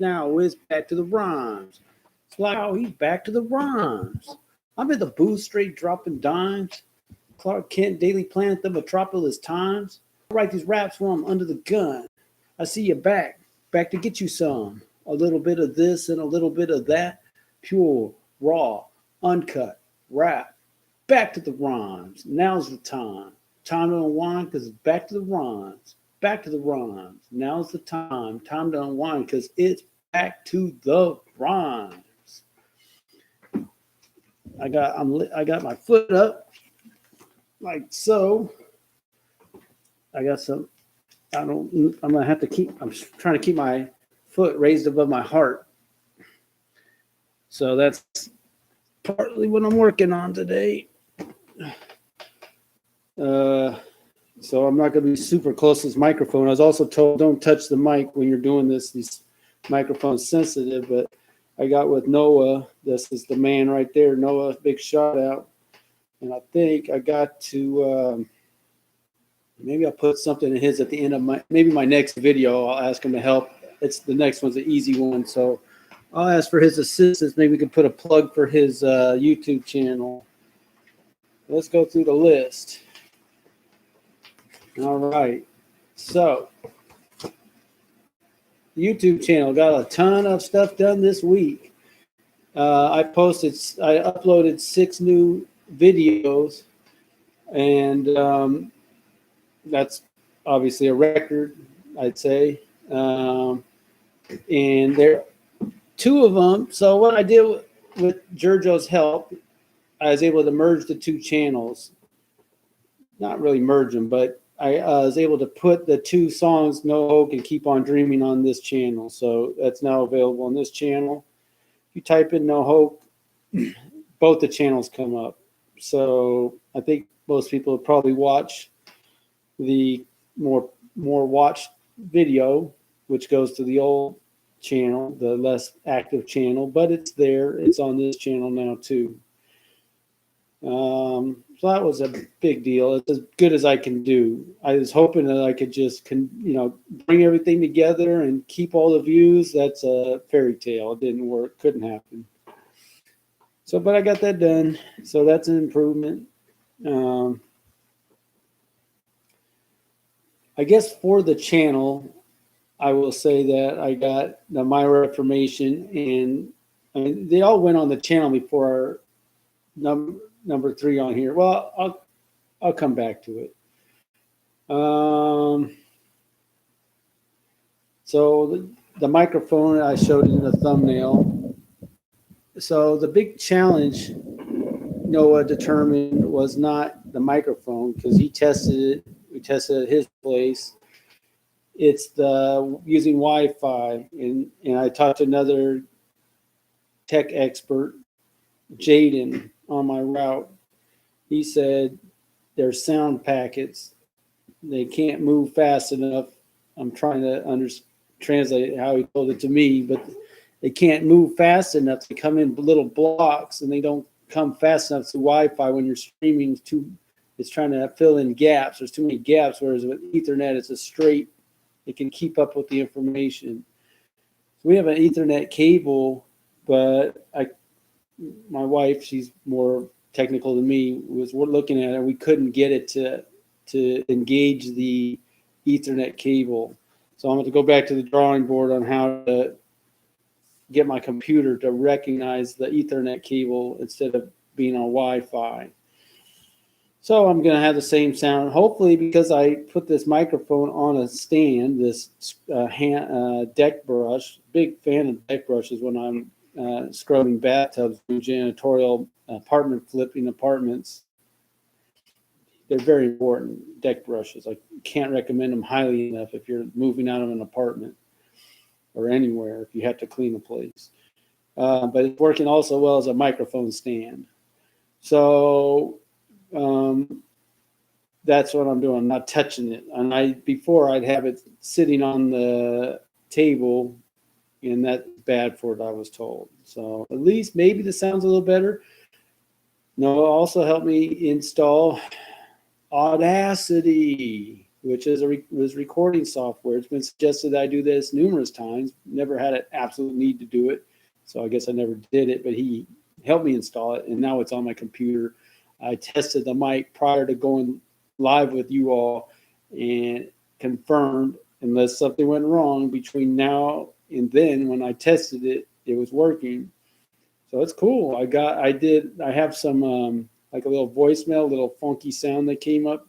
Now it's back to the rhymes. It's like, oh, he's back to the rhymes. I'm in the booth straight dropping dimes. Clark Kent, Daily Planet, the Metropolis Times. I write these raps while I'm under the gun. I see you back to get you some. A little bit of this and a little bit of that. Pure, raw, uncut, rap. Back to the rhymes. Now's the time. Time to unwind because it's back to the rhymes. Back to the rhymes. Now's the time. Time to unwind because it's back to the rhymes. I got my foot up like so. I got some. I'm gonna have to keep. I'm trying to keep my foot raised above my heart. So that's partly what I'm working on today. So I'm not going to be super close to this microphone. I was also told don't touch the mic when you're doing this. These microphones sensitive, but I got with Noah. This is the man right there. Noah, big shout out. And I think I got to, maybe I'll put something in his at the end of my next video. I'll ask him to help. The next one's an easy one. So I'll ask for his assistance. Maybe we can put a plug for his YouTube channel. Let's go through the list. All right. So, YouTube channel got a ton of stuff done this week. I uploaded 6 new videos, and that's obviously a record, I'd say. And there 2 of them. So what I did with Giorgio's help, I was able to merge the 2 channels. Not really merge them, but I was able to put the 2 songs, No Hope and Keep on Dreaming, on this channel. So that's now available on this channel. If you type in No Hope, both the channels come up. So I think most people would probably watch the more watched video, which goes to the old channel, the less active channel, but it's there. It's on this channel now too. So that was a big deal. It's as good as I can do. I was hoping that I could just, bring everything together and keep all the views. That's a fairy tale. It didn't work. Couldn't happen. So, but I got that done. So that's an improvement. I guess for the channel, I will say that I got the My Reformation, and I mean, they all went on the channel before number 3 on here. Well, I'll come back to it. So the microphone I showed in the thumbnail. So the big challenge Noah determined was not the microphone, because he tested it. We tested it at his place. It's the using Wi-Fi, and I talked to another tech expert, Jaden, on my route. He said there's sound packets. They can't move fast enough. I'm trying to translate how he told it to me, but they can't move fast enough. They come in little blocks, and they don't come fast enough to Wi-Fi when you're streaming. It's trying to fill in gaps. There's too many gaps, whereas with Ethernet, it's a straight. It can keep up with the information. So we have an Ethernet cable, but my wife, she's more technical than me, we're looking at it. We couldn't get it to engage the Ethernet cable. So I'm going to go back to the drawing board on how to get my computer to recognize the Ethernet cable instead of being on Wi-Fi. So I'm going to have the same sound, hopefully, because I put this microphone on a stand, this deck brush. Big fan of deck brushes when I'm scrubbing bathtubs, janitorial flipping apartments. They're very important, deck brushes. I can't recommend them highly enough if you're moving out of an apartment or anywhere, if you have to clean a place. But it's working also well as a microphone stand. So that's what I'm doing. I'm not touching it. And before I'd have it sitting on the table, and that's bad for it, I was told. So at least maybe the sound's a little better. Noah also helped me install Audacity. which is was recording software. It's been suggested that I do this numerous times. Never had an absolute need to do it, so I guess I never did it. But he helped me install it, and now it's on my computer. I tested the mic prior to going live with you all, and confirmed, unless something went wrong between now and then when I tested it, it was working. So it's cool. I have some like a little voicemail, little funky sound that came up,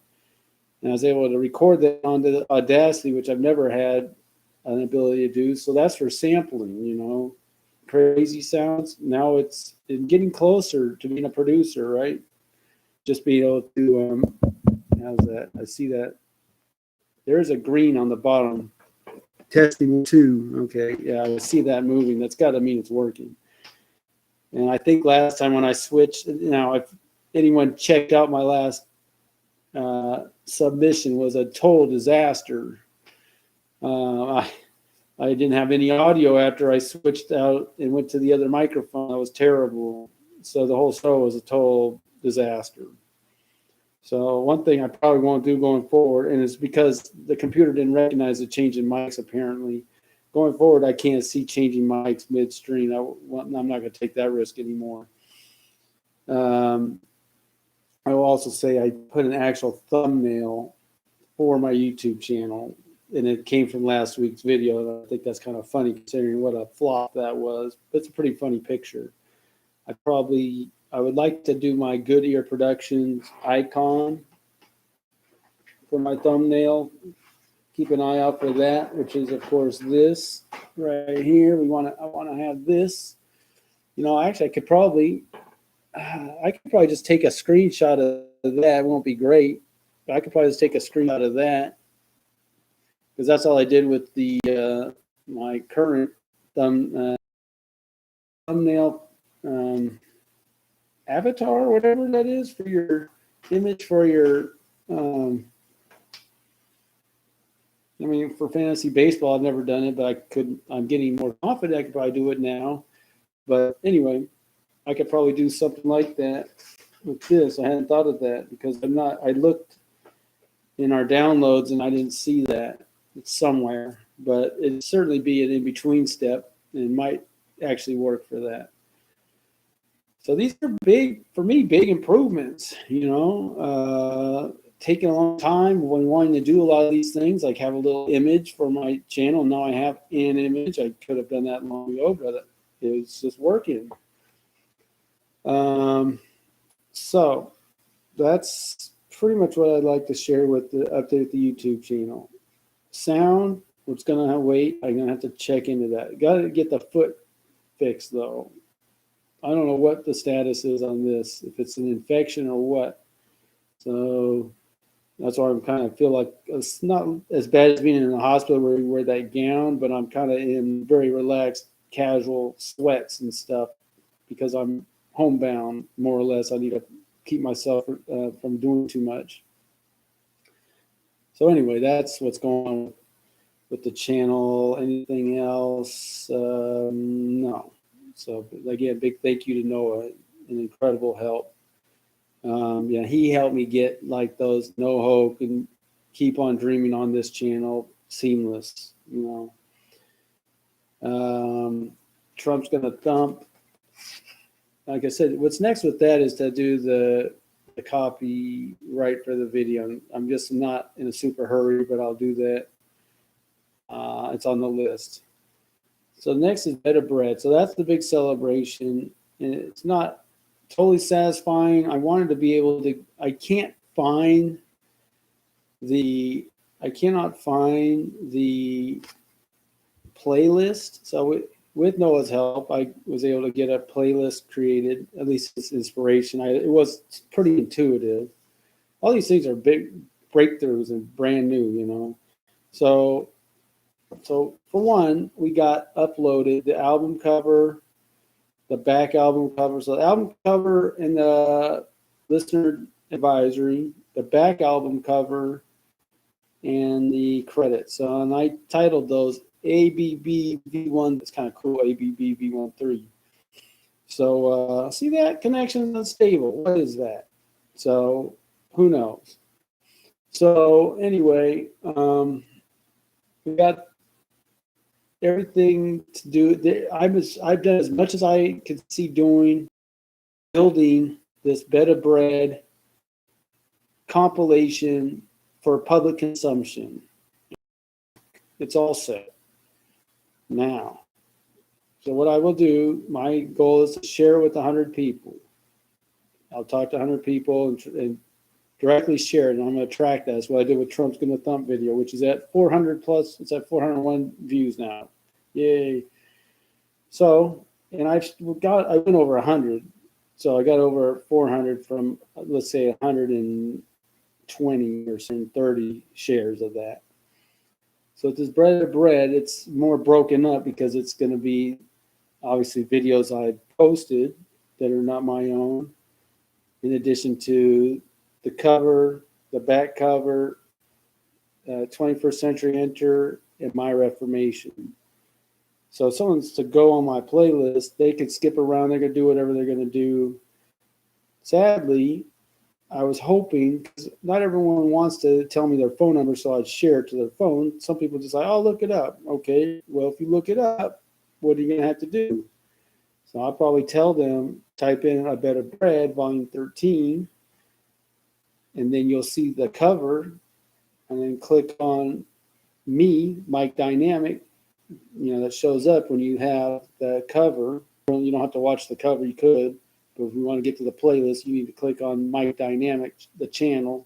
and I was able to record that onto the Audacity, which I've never had an ability to do. So that's for sampling, crazy sounds. Now it's getting closer to being a producer, right? Just being able to, how's that? I see that. There's a green on the bottom. Testing 2. Okay, yeah, I see that moving. That's got to mean it's working. And I think last time when I switched, if anyone checked out my last submission, was a total disaster. I didn't have any audio after I switched out and went to the other microphone. That was terrible. So the whole show was a total disaster. So one thing I probably won't do going forward, and it's because the computer didn't recognize the change in mics apparently. Going forward, I can't see changing mics midstream. I'm not going to take that risk anymore. I will also say I put an actual thumbnail for my YouTube channel, and it came from last week's video. And I think that's kind of funny considering what a flop that was. But it's a pretty funny picture. I would like to do my Goodyear Productions icon for my thumbnail. Keep an eye out for that, which is of course this right here. I want to have this. Actually, I could probably just take a screenshot of that. It won't be great, but I could probably just take a screenshot of that, because that's all I did with the my current thumbnail avatar, or whatever that is, for your image for your for fantasy baseball. I've never done it, but I'm getting more confident. I could probably do it now. But anyway, I could probably do something like that with this. I hadn't thought of that because I looked in our downloads and I didn't see that. It's somewhere, but it'd certainly be an in-between step and might actually work for that. So these are big improvements, taking a long time when wanting to do a lot of these things, like have a little image for my channel. Now I have an image. I could have done that long ago, but it was just working. So that's pretty much what I'd like to share with the update the YouTube channel. Sound, it's going to wait. I'm going to have to check into that. Got to get the foot fixed, though. I don't know what the status is on this, if it's an infection or what. So that's why I'm kind of feel like it's not as bad as being in the hospital where you wear that gown, but I'm kind of in very relaxed, casual sweats and stuff because I'm homebound, more or less. I need to keep myself from doing too much. So anyway, that's what's going on with the channel. Anything else? No. So again, big thank you to Noah, an incredible help. He helped me get like those No Hope and Keep on Dreaming on this channel seamless. Trump's gonna thump. Like I said, what's next with that is to do the copyright for the video. I'm just not in a super hurry, but I'll do that. It's on the list. So next is Better Bread. So that's the big celebration. And it's not totally satisfying. I wanted to be able to, I cannot find the playlist. So with Noah's help, I was able to get a playlist created, at least it's inspiration. It was pretty intuitive. All these things are big breakthroughs and brand new, So for one, we got uploaded the album cover, the back album cover. So the album cover and the listener advisory, the back album cover, and the credits. So, and I titled those ABB V1. It's kind of cool, ABB V13. So see that connection is unstable. What is that? So who knows? So anyway, we got everything to do. I've done as much as I could see doing, building this Bed of Bread compilation for public consumption. It's all set now. So what I will do, my goal is to share it with 100 people. I'll talk to 100 people and directly share it, and I'm going to track that. That's what I did with Trump's Gonna Thump video, which is at 400 plus. It's at 401 views now. Yay. So, and I went over 100. So I got over 400 from, let's say, 120 or some 30 shares of that. So it's this Bread of Bread. It's more broken up because it's going to be obviously videos I posted that are not my own, in addition to the cover, the back cover, 21st Century Enter, and My Reformation. So if someone's to go on my playlist, they can skip around. They're going to do whatever they're going to do. Sadly, I was hoping, because not everyone wants to tell me their phone number, so I'd share it to their phone. Some people just like, oh, look it up. Okay, well, if you look it up, what are you going to have to do? So I'll probably tell them, type in A Bed of Bread, volume 13, and then you'll see the cover, and then click on me, Mike Dynamic, that shows up when you have the cover. You don't have to watch the cover, you could, but if you want to get to the playlist, you need to click on Mike Dynamic, the channel.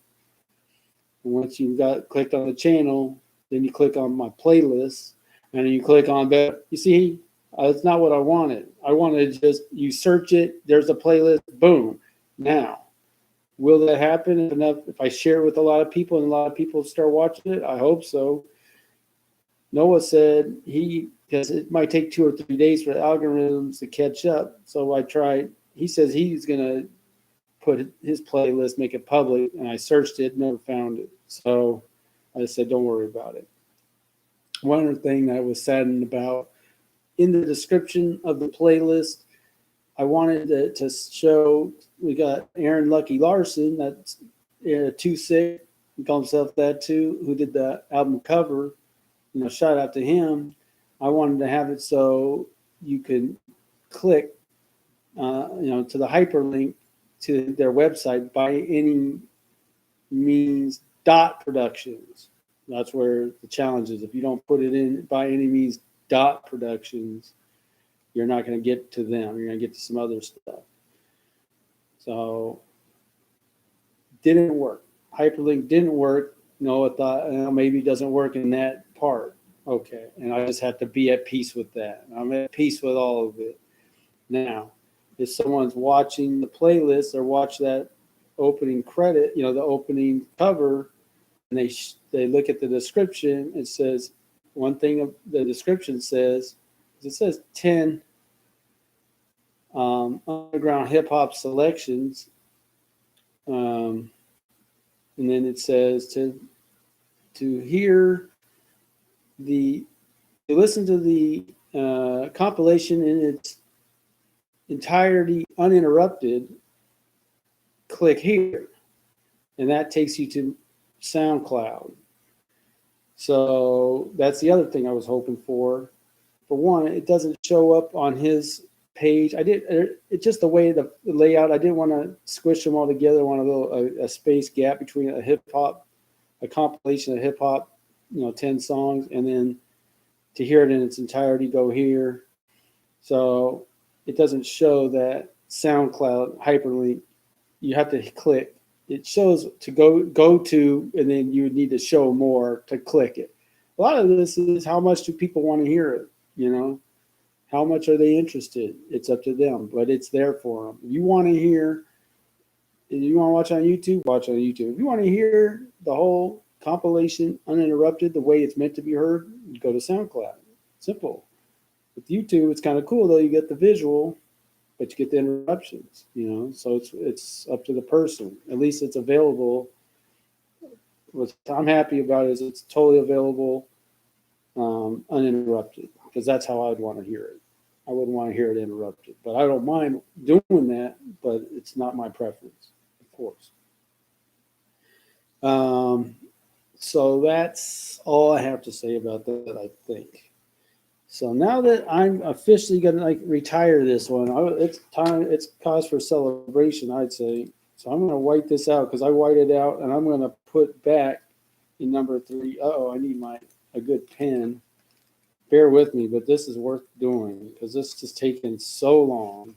And once you've got clicked on the channel, then you click on my playlist, and then you click on that. You see, that's not what I wanted. I wanted to just, you search it, there's a playlist, boom. Now, will that happen if I share it with a lot of people and a lot of people start watching it? I hope so. Noah said because it might take 2 or 3 days for the algorithms to catch up. So I tried, he says he's going to put his playlist, make it public, and I searched it, never found it. So I said, don't worry about it. One other thing that I was saddened about, in the description of the playlist, I wanted to show, we got Aaron Lucky Larson, that's Too Sick, he called himself that too, who did the album cover. Shout out to him. I wanted to have it so you could click, to the hyperlink to their website by any means .productions. That's where the challenge is. If you don't put it in by any means .productions, you're not going to get to them. You're going to get to some other stuff. So didn't work. Hyperlink didn't work. I thought maybe it doesn't work in that part. Okay. And I just have to be at peace with that. I'm at peace with all of it. Now, if someone's watching the playlist or watch that opening credit, the opening cover, and they look at the description, it says, one thing of the description says, it says 10 underground hip hop selections. And then it says to listen to the compilation in its entirety uninterrupted, click here. And that takes you to SoundCloud. So that's the other thing I was hoping for. For one, it doesn't show up on his page. It's just the way the layout. I didn't want to squish them all together. I want a space gap between a compilation of hip hop, 10 songs, and then to hear it in its entirety, go here. So it doesn't show that SoundCloud hyperlink. You have to click. It shows to go to, and then you would need to show more to click it. A lot of this is how much do people want to hear it, How much are they interested? It's up to them, but it's there for them. If you want to hear, if you want to watch on YouTube, watch on YouTube. If you want to hear the whole compilation uninterrupted, the way it's meant to be heard, go to SoundCloud. Simple. With YouTube, it's kind of cool though. You get the visual, but you get the interruptions, So it's up to the person. At least it's available. What I'm happy about is it's totally available, uninterrupted, because that's how I'd want to hear it. I wouldn't want to hear it interrupted, but I don't mind doing that. But it's not my preference, of course. So that's all I have to say about that, I think. So now that I'm officially going to retire this one, it's time. It's cause for celebration, I'd say. So I'm going to white this out because I whited it out, and I'm going to put back in number 3. Oh, I need a good pen. Bear with me, but this is worth doing because this has taken so long.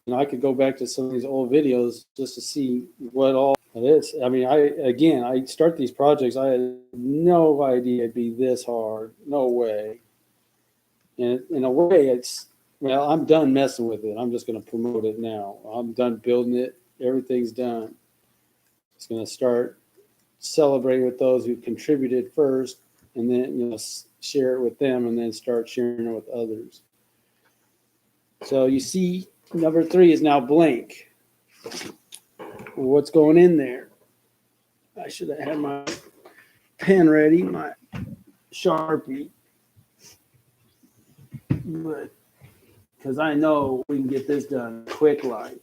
And I could go back to some of these old videos just to see what all it is. I mean, I start these projects. I had no idea it'd be this hard. No way. And in a way, I'm done messing with it. I'm just going to promote it now. I'm done building it. Everything's done. It's going to start celebrating with those who contributed first, and then share it with them, and then start sharing it with others. So you see, number 3 is now blank. What's going in there? I should have had my pen ready, my Sharpie, but because I know we can get this done quick light.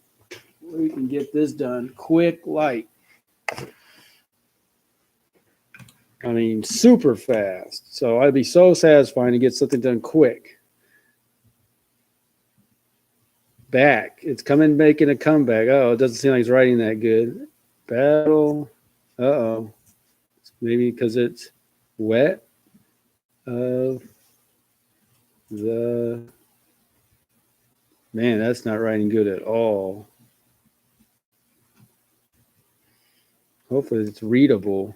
We can get this done quick light. I mean, super fast. So I'd be so satisfying to get something done quick. Back. It's coming, making a comeback. Oh, it doesn't seem like it's writing that good. Battle. Uh-oh. Maybe because it's wet of the... Man, that's not writing good at all. Hopefully it's readable.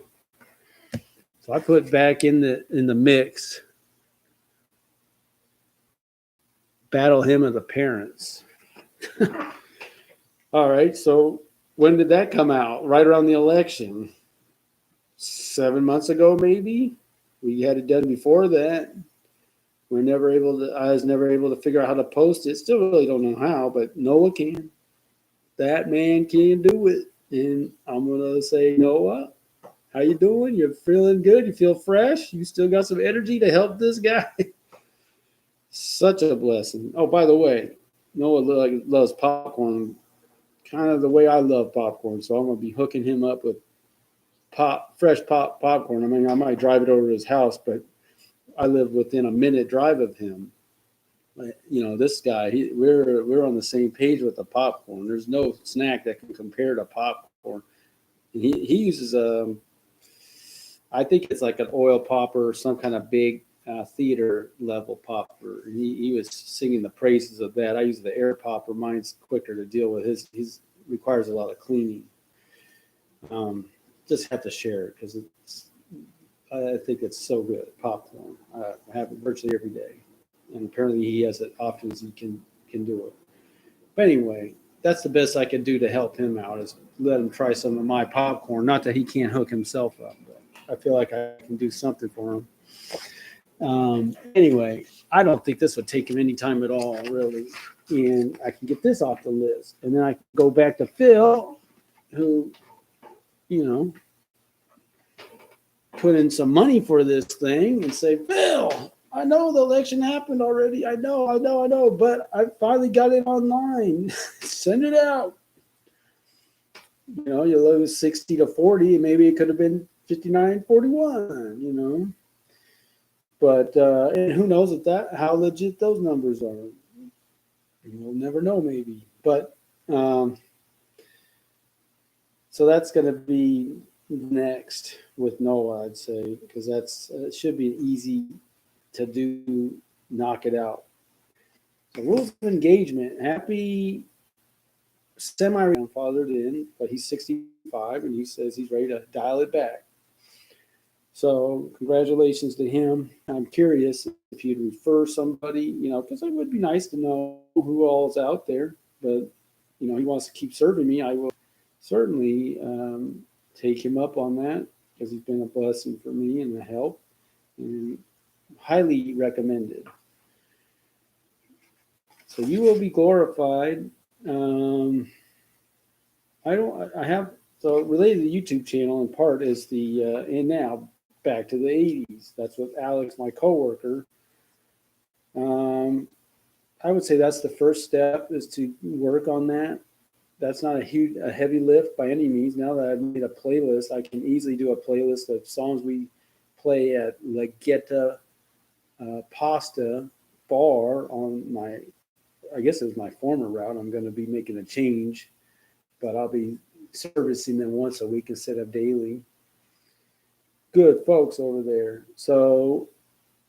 So I put back in the mix. Battle him of the parents. All right, so when did that come out? Right around the election. 7 months ago, maybe. We had it done before that. I was never able to figure out how to post it. Still really don't know how, but Noah can. That man can do it. And I'm gonna say, Noah, how you doing? You're feeling good? You feel fresh? You still got some energy to help this guy? Such a blessing. Oh, by the way, Noah loves popcorn, kind of the way I love popcorn. So I'm gonna be hooking him up with fresh popcorn. I mean, I might drive it over to his house, but I live within a minute drive of him. This guy, we're on the same page with the popcorn. There's no snack that can compare to popcorn. And he uses I think it's like an oil popper or some kind of big theater level popper. He was singing the praises of that. I use the air popper. Mine's quicker to deal with. His requires a lot of cleaning. Just have to share it because I think it's so good. Popcorn. I have it virtually every day, and apparently he has it often as he can do it. But anyway, that's the best I can do to help him out is let him try some of my popcorn. Not that he can't hook himself up, but I feel like I can do something for him. Anyway, I don't think this would take him any time at all, really. And I can get this off the list. And then I can go back to Phil, who, put in some money for this thing and say, Phil, I know the election happened already. I know, but I finally got it online. Send it out. You lose 60-40. Maybe it could have been 59-41, But and who knows how legit those numbers are. We'll never know, maybe. But so that's going to be next with Noah, I'd say, because it should be easy to do, knock it out. So rules of engagement. Happy semi-grandfathered in, but he's 65 and he says he's ready to dial it back. So congratulations to him. I'm curious if you'd refer somebody, because it would be nice to know who all's out there. But, he wants to keep serving me. I will certainly take him up on that because he's been a blessing for me and a help. And highly recommended. So you will be glorified. So related to the YouTube channel in part is and now back to the 80s. That's with Alex, my coworker. I would say that's the first step is to work on that. that's not a heavy lift by any means. Now that I've made a playlist, I can easily do a playlist of songs we play at La Getta Pasta Bar on my, I guess it was my former route. I'm going to be making a change, but I'll be servicing them once a week instead of daily. Good folks over there. So,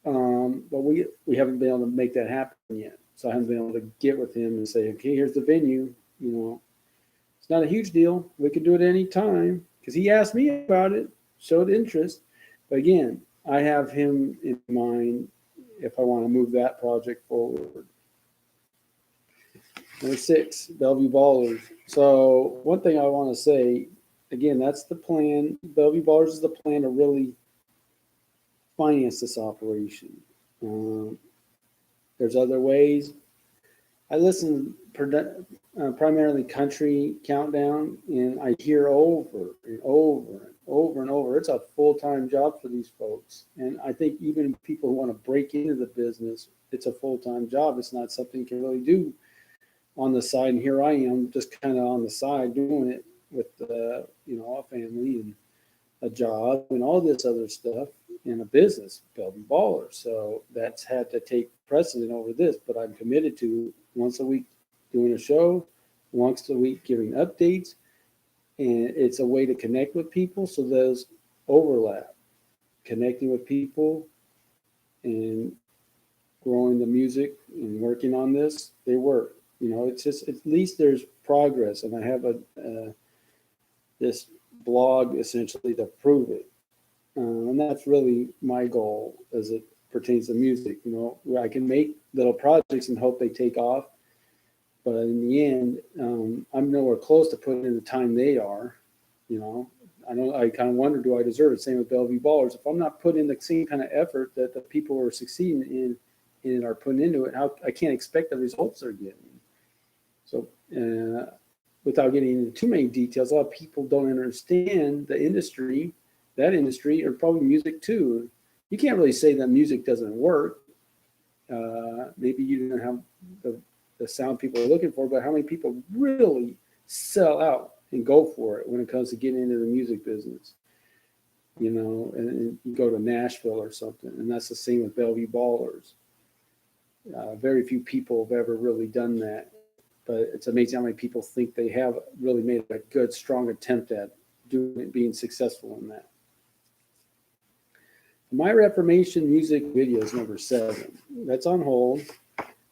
but we haven't been able to make that happen yet. So I haven't been able to get with him and say, okay, here's the venue. You know, it's not a huge deal. We could do it any time because he asked me about it, showed interest. But again, I have him in mind if I want to move that project forward. Number 6, Bellevue Ballers. So one thing I want to say, again, that's the plan. Bellevue Ballers is the plan to really finance this operation. There's other ways. I listen primarily country countdown, and I hear over and over and over and over. It's a full-time job for these folks. And I think even people who want to break into the business, it's a full-time job. It's not something you can really do on the side. And here I am just kind of on the side doing it with, a family and a job and all this other stuff in a business, Bellevue Ballers. So that's had to take precedent over this, but I'm committed to once a week doing a show, once a week giving updates, and it's a way to connect with people. So those overlap, connecting with people and growing the music and working on this, they work. It's just, at least there's progress, and I have this blog essentially to prove it. And that's really my goal as it pertains to music. Where I can make little projects and hope they take off, but in the end, I'm nowhere close to putting in the time they are. I kind of wonder, do I deserve it? Same with Bellevue Ballers. If I'm not putting in the same kind of effort that the people who are succeeding in it are putting into it, how I can't expect the results they're getting. So, without getting into too many details, a lot of people don't understand the industry, that industry, or probably music too. You can't really say that music doesn't work. Maybe you don't have the sound people are looking for, but how many people really sell out and go for it when it comes to getting into the music business? And you go to Nashville or something, and that's the same with Bellevue Ballers. Very few people have ever really done that. But it's amazing how many people think they have really made a good, strong attempt at doing it, being successful in that. My Reformation music video is number 7. That's on hold.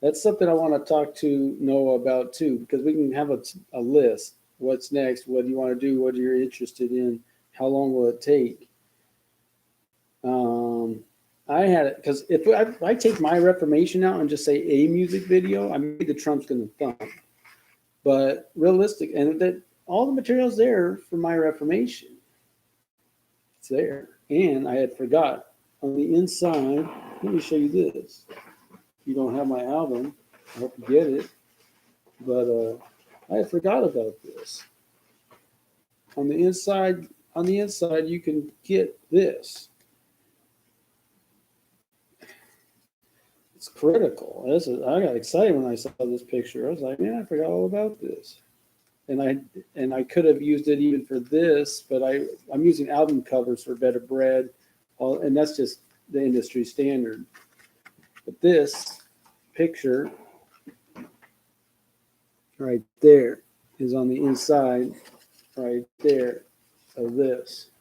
That's something I want to talk to Noah about too, because we can have a list. What's next? What do you want to do? What are you interested in? How long will it take? I had it because if I take My Reformation out and just say a music video, I mean the Trump's going to thump. But realistic, and that all the material's there for My Reformation. It's there. And I had forgot on the inside, let me show you this. If you don't have my album, I hope you get it. But I had forgot about this. On the inside, you can get this. It's critical. I got excited when I saw this picture. I was like, man, I forgot all about this. And I could have used it even for this, but I'm using album covers for Better Bread, and that's just the industry standard. But this picture right there is on the inside right there of this.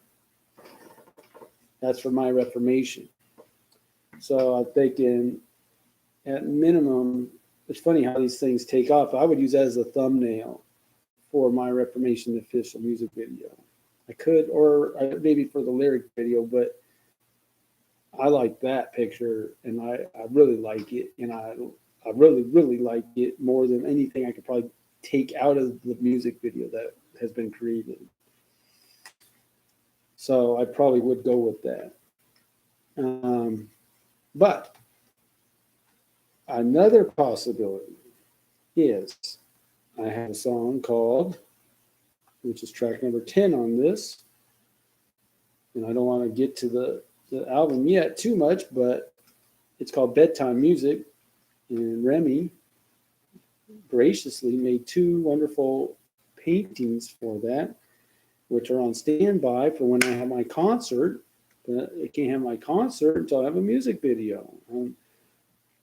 That's for My Reformation. So I'm thinking, at minimum, it's funny how these things take off. I would use that as a thumbnail for My Reformation official music video. I could, or maybe for the lyric video, but I like that picture, and I really like it, and I really, really like it more than anything I could probably take out of the music video that has been created. So I probably would go with that. But another possibility is I have a song called, which is track number 10 on this, and I don't want to get to the album yet too much, but it's called Bedtime Music, and Remy graciously made 2 wonderful paintings for that, which are on standby for when I have my concert. But I can't have my concert until I have a music video.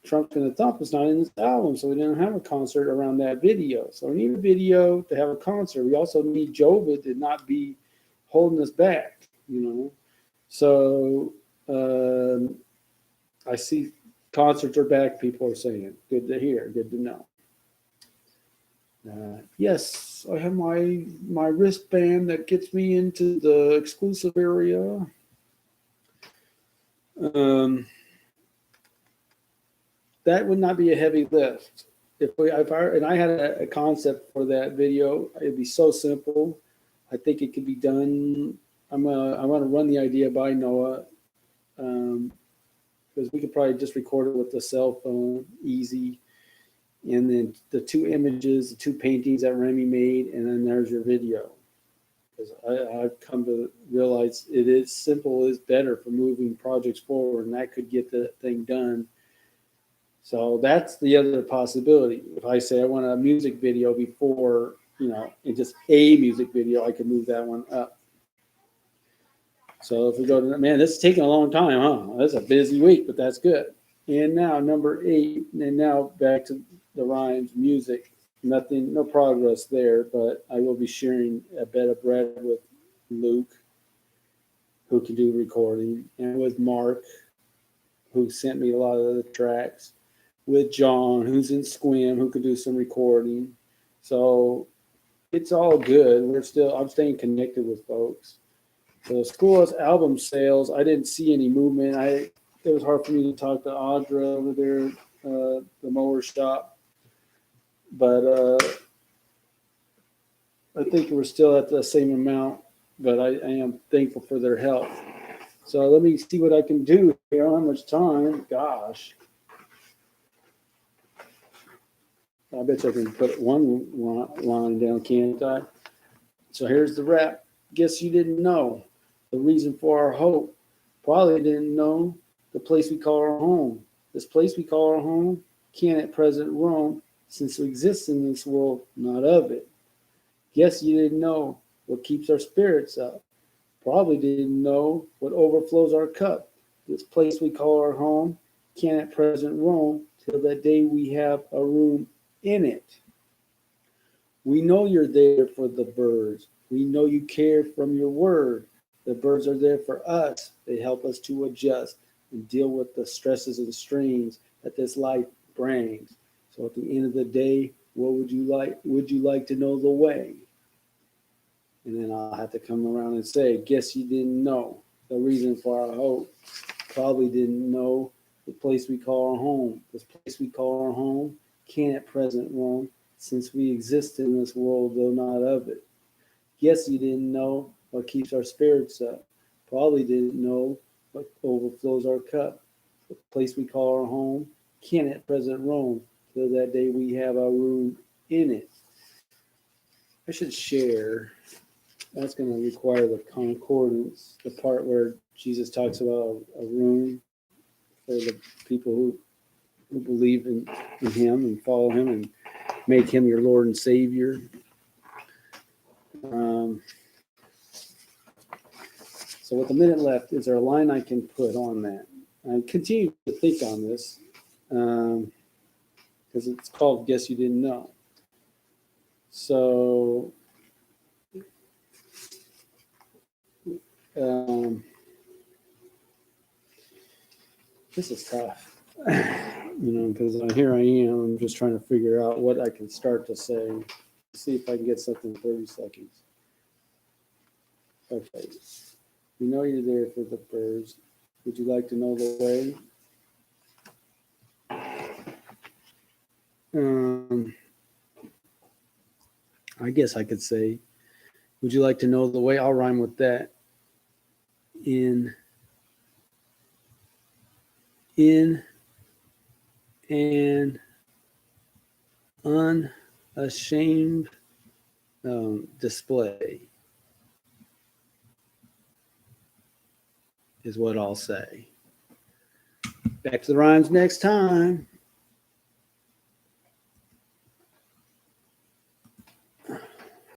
Trunk and the Thump is not in this album, so we didn't have a concert around that video. So we need a video to have a concert. We also need Jova to not be holding us back, you know. So I see concerts are back, people are saying. Good to hear, good to know. Yes, I have my wristband that gets me into the exclusive area. That would not be a heavy lift. If I had a concept for that video, it'd be so simple. I think it could be done. I want to run the idea by Noah, because we could probably just record it with the cell phone, easy. And then the two images, the two paintings that Remy made, and then there's your video. Because I've come to realize it is simple is better for moving projects forward, and that could get the thing done. So that's the other possibility. If I say I want a music video before, and just a music video, I could move that one up. So if we go to, man, this is taking a long time, huh? That's a busy week, but that's good. And now number 8, and now back to the rhymes, music. Nothing, no progress there, but I will be sharing a bed of bread with Luke, who can do recording, and with Mark, who sent me a lot of the tracks, with John, who's in Squim, who could do some recording. So it's all good. I'm staying connected with folks. So Schoolhouse album sales, I didn't see any movement. It was hard for me to talk to Audra over there, the mower shop. But I think we're still at the same amount, but I am thankful for their help. So let me see what I can do here. I don't have much time. Gosh. I bet you I can put one line down, can't I? So here's the rap. Guess you didn't know the reason for our hope. Probably didn't know the place we call our home. This place we call our home can at present roam, since we exist in this world, not of it. Guess you didn't know what keeps our spirits up. Probably didn't know what overflows our cup. This place we call our home can at present roam, till that day we have a room in it. We know you're there for the birds. We know you care from your word. The birds are there for us. They help us to adjust and deal with the stresses and strains that this life brings. So at the end of the day, what would you like? Would you like to know the way? And then I'll have to come around and say, guess you didn't know the reason for our hope. Probably didn't know the place we call our home. This place we call our home can at present roam, since we exist in this world, though not of it. Guess you didn't know what keeps our spirits up. Probably didn't know what overflows our cup. The place we call our home can at present roam, till that day we have our room in it. I should share. That's going to require the concordance, the part where Jesus talks about a room for the people who believe in him and follow him and make him your Lord and Savior. So with a minute left, is there a line I can put on that? I continue to think on this because it's called Guess You Didn't Know. So this is tough. Because here I am. I'm just trying to figure out what I can start to say. See if I can get something in 30 seconds. Okay. We know you're there for the birds. Would you like to know the way? I guess I could say, would you like to know the way? I'll rhyme with that. In an unashamed display is what I'll say. Back to the rhymes next time.